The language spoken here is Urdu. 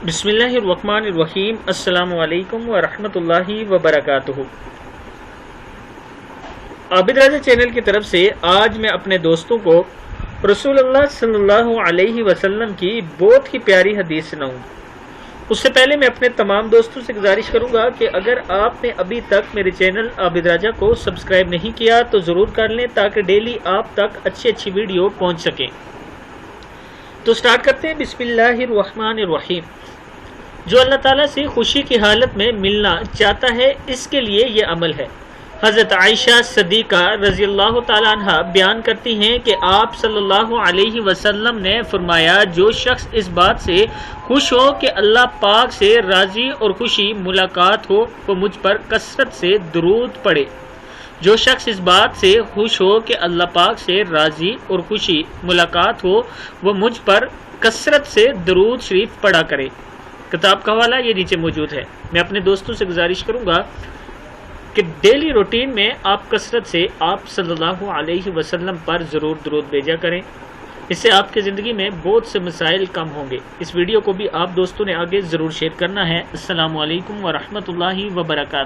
بسم اللہ الرحمن الرحیم۔ السلام علیکم ورحمۃ اللہ وبرکاتہ۔ عابد راجہ چینل کی طرف سے آج میں اپنے دوستوں کو رسول اللہ صلی اللہ علیہ وسلم کی بہت ہی پیاری حدیث سناؤں۔ اس سے پہلے میں اپنے تمام دوستوں سے گزارش کروں گا کہ اگر آپ نے ابھی تک میرے چینل عابد راجہ کو سبسکرائب نہیں کیا تو ضرور کر لیں تاکہ ڈیلی آپ تک اچھی ویڈیو پہنچ سکیں۔ تو سٹارٹ کرتے ہیں۔ بسم اللہ الرحمن الرحیم۔ جو اللہ تعالیٰ سے خوشی کی حالت میں ملنا چاہتا ہے اس کے لیے یہ عمل ہے۔ حضرت عائشہ صدیقہ رضی اللہ تعالیٰ عنہ بیان کرتی ہیں کہ آپ صلی اللہ علیہ وسلم نے فرمایا، جو شخص اس بات سے خوش ہو کہ اللہ پاک سے راضی اور خوشی ملاقات ہو وہ مجھ پر کثرت سے درود پڑھے۔ جو شخص اس بات سے خوش ہو کہ اللہ پاک سے راضی اور خوشی ملاقات ہو وہ مجھ پر کثرت سے درود شریف پڑھا کرے۔ کتاب کا حوالہ یہ نیچے موجود ہے۔ میں اپنے دوستوں سے گزارش کروں گا کہ ڈیلی روٹین میں آپ کثرت سے آپ صلی اللہ علیہ وسلم پر ضرور درود بھیجا کریں۔ اس سے آپ کی زندگی میں بہت سے مسائل کم ہوں گے۔ اس ویڈیو کو بھی آپ دوستوں نے آگے ضرور شیئر کرنا ہے۔ السلام علیکم ورحمۃ اللہ وبرکاتہ۔